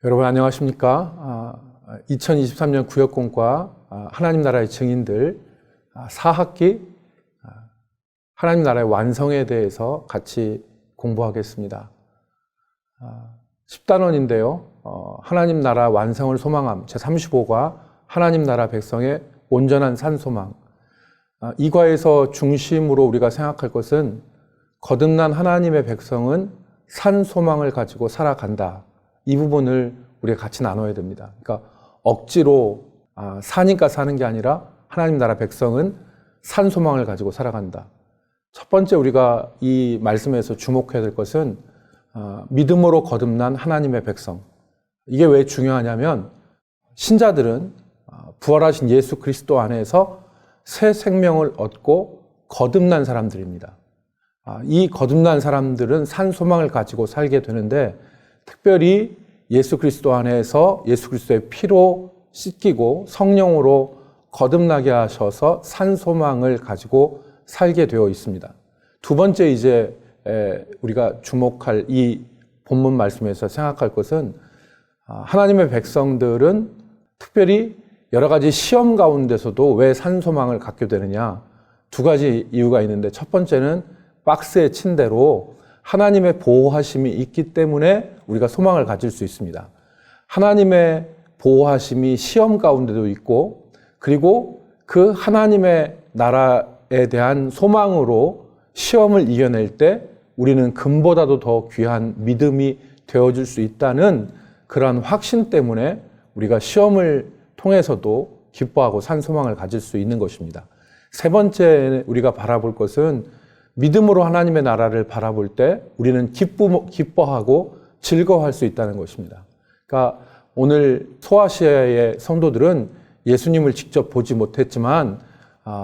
여러분 안녕하십니까? 2023년 구역공과 하나님 나라의 증인들 4학기 하나님 나라의 완성에 대해서 같이 공부하겠습니다. 10단원인데요. 하나님 나라 완성을 소망함 제35과 하나님 나라 백성의 온전한 산소망. 이 과에서 중심으로 우리가 생각할 것은 거듭난 하나님의 백성은 산소망을 가지고 살아간다. 이 부분을 우리가 같이 나눠야 됩니다. 그러니까 억지로 사니까 사는 게 아니라 하나님 나라 백성은 산소망을 가지고 살아간다. 첫 번째 우리가 이 말씀에서 주목해야 될 것은 믿음으로 거듭난 하나님의 백성. 이게 왜 중요하냐면 신자들은 부활하신 예수 그리스도 안에서 새 생명을 얻고 거듭난 사람들입니다. 이 거듭난 사람들은 산소망을 가지고 살게 되는데 특별히 예수 그리스도 안에서 예수 그리스도의 피로 씻기고 성령으로 거듭나게 하셔서 산소망을 가지고 살게 되어 있습니다. 두 번째 이제 우리가 주목할 이 본문 말씀에서 생각할 것은 하나님의 백성들은 특별히 여러 가지 시험 가운데서도 왜 산소망을 갖게 되느냐, 두 가지 이유가 있는데 첫 번째는 박스에 친 대로 하나님의 보호하심이 있기 때문에 우리가 소망을 가질 수 있습니다. 하나님의 보호하심이 시험 가운데도 있고 그리고 그 하나님의 나라에 대한 소망으로 시험을 이겨낼 때 우리는 금보다도 더 귀한 믿음이 되어줄 수 있다는 그러한 확신 때문에 우리가 시험을 통해서도 기뻐하고 산 소망을 가질 수 있는 것입니다. 세 번째 우리가 바라볼 것은 믿음으로 하나님의 나라를 바라볼 때 우리는 기뻐하고 즐거워할 수 있다는 것입니다. 그러니까 오늘 소아시아의 성도들은 예수님을 직접 보지 못했지만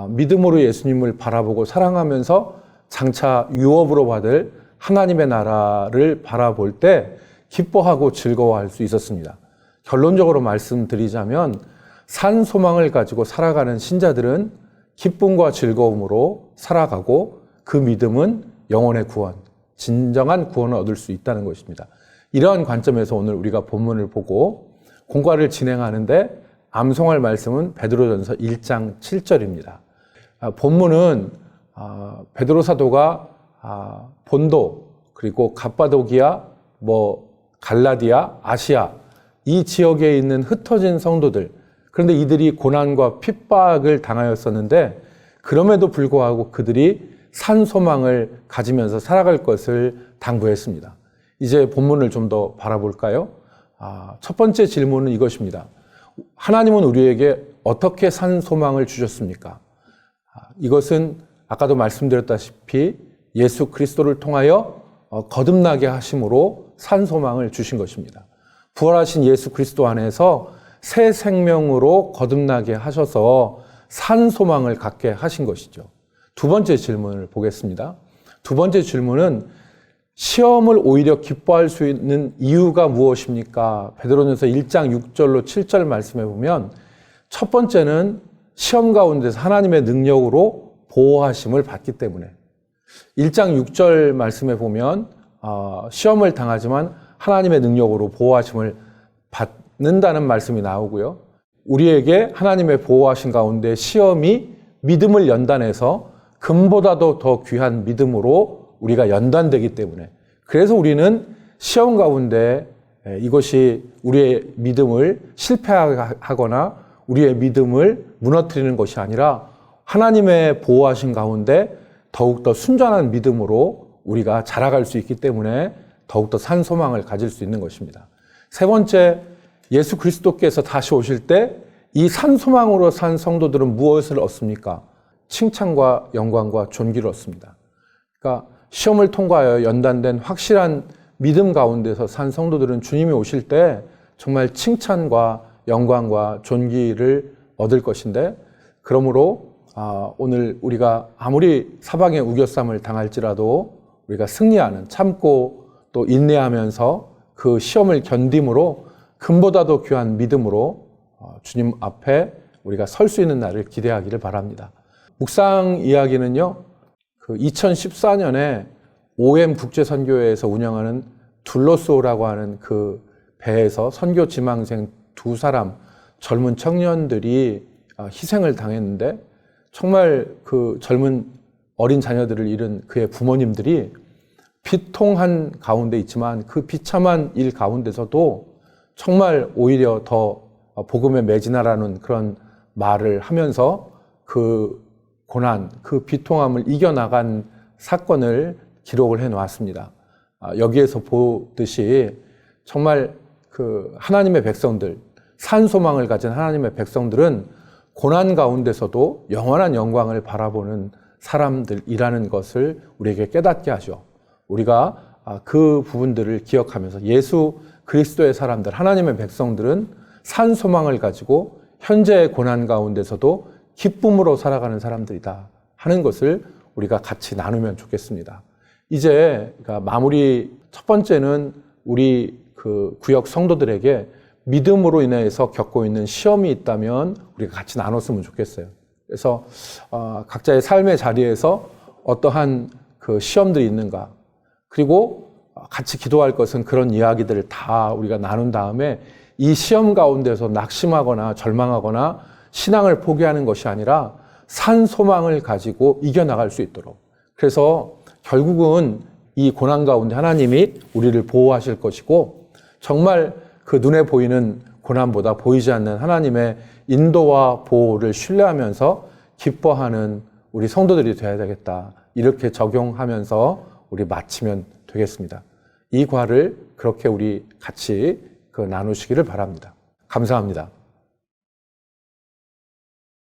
믿음으로 예수님을 바라보고 사랑하면서 장차 유업으로 받을 하나님의 나라를 바라볼 때 기뻐하고 즐거워할 수 있었습니다. 결론적으로 말씀드리자면 산 소망을 가지고 살아가는 신자들은 기쁨과 즐거움으로 살아가고 그 믿음은 영혼의 구원, 진정한 구원을 얻을 수 있다는 것입니다. 이러한 관점에서 오늘 우리가 본문을 보고 공과를 진행하는데 암송할 말씀은 베드로전서 1장 7절입니다. 본문은 베드로 사도가 본도, 그리고 갑바도기아, 갈라디아, 아시아 이 지역에 있는 흩어진 성도들, 그런데 이들이 고난과 핍박을 당하였었는데 그럼에도 불구하고 그들이 산 소망을 가지면서 살아갈 것을 당부했습니다. 이제 본문을 좀 더 바라볼까요? 첫 번째 질문은 이것입니다. 하나님은 우리에게 어떻게 산 소망을 주셨습니까? 이것은 아까도 말씀드렸다시피 예수 그리스도를 통하여 거듭나게 하심으로 산 소망을 주신 것입니다. 부활하신 예수 그리스도 안에서 새 생명으로 거듭나게 하셔서 산 소망을 갖게 하신 것이죠. 두 번째 질문을 보겠습니다. 두 번째 질문은 시험을 오히려 기뻐할 수 있는 이유가 무엇입니까? 베드로전서 1장 6절로 7절 말씀해 보면 첫 번째는 시험 가운데서 하나님의 능력으로 보호하심을 받기 때문에 1장 6절 말씀해 보면 시험을 당하지만 하나님의 능력으로 보호하심을 받는다는 말씀이 나오고요. 우리에게 하나님의 보호하심 가운데 시험이 믿음을 연단해서 금보다도 더 귀한 믿음으로 우리가 연단되기 때문에 그래서 우리는 시험 가운데 이것이 우리의 믿음을 실패하거나 우리의 믿음을 무너뜨리는 것이 아니라 하나님의 보호하심 가운데 더욱더 순전한 믿음으로 우리가 자라갈 수 있기 때문에 더욱더 산 소망을 가질 수 있는 것입니다. 세 번째, 예수 그리스도께서 다시 오실 때 이 산 소망으로 산 성도들은 무엇을 얻습니까? 칭찬과 영광과 존귀를 얻습니다. 그러니까 시험을 통과하여 연단된 확실한 믿음 가운데서 산 성도들은 주님이 오실 때 정말 칭찬과 영광과 존귀를 얻을 것인데 그러므로 오늘 우리가 아무리 사방의 우겨쌈을 당할지라도 우리가 승리하는 참고 또 인내하면서 그 시험을 견딤으로 금보다도 귀한 믿음으로 주님 앞에 우리가 설 수 있는 날을 기대하기를 바랍니다. 묵상 이야기는요, 2014년에 OM 국제선교회에서 운영하는 둘로스오라고 하는 그 배에서 선교 지망생 2사람 젊은 청년들이 희생을 당했는데 정말 그 젊은 어린 자녀들을 잃은 그의 부모님들이 비통한 가운데 있지만 그 비참한 일 가운데서도 정말 오히려 더 복음에 매진하라는 그런 말을 하면서 그 고난, 그 비통함을 이겨나간 사건을 기록을 해 놓았습니다. 여기에서 보듯이 정말 그 하나님의 백성들, 산 소망을 가진 하나님의 백성들은 고난 가운데서도 영원한 영광을 바라보는 사람들이라는 것을 우리에게 깨닫게 하죠. 우리가 그 부분들을 기억하면서 예수 그리스도의 사람들, 하나님의 백성들은 산 소망을 가지고 현재의 고난 가운데서도 기쁨으로 살아가는 사람들이다 하는 것을 우리가 같이 나누면 좋겠습니다. 이제 마무리 첫 번째는 우리 그 구역 성도들에게 믿음으로 인해서 겪고 있는 시험이 있다면 우리가 같이 나눴으면 좋겠어요. 그래서 각자의 삶의 자리에서 어떠한 그 시험들이 있는가, 그리고 같이 기도할 것은 그런 이야기들을 다 우리가 나눈 다음에 이 시험 가운데서 낙심하거나 절망하거나 신앙을 포기하는 것이 아니라 산 소망을 가지고 이겨나갈 수 있도록, 그래서 결국은 이 고난 가운데 하나님이 우리를 보호하실 것이고 정말 그 눈에 보이는 고난보다 보이지 않는 하나님의 인도와 보호를 신뢰하면서 기뻐하는 우리 성도들이 되어야 되겠다, 이렇게 적용하면서 우리 마치면 되겠습니다. 이 과를 그렇게 우리 같이 나누시기를 바랍니다. 감사합니다.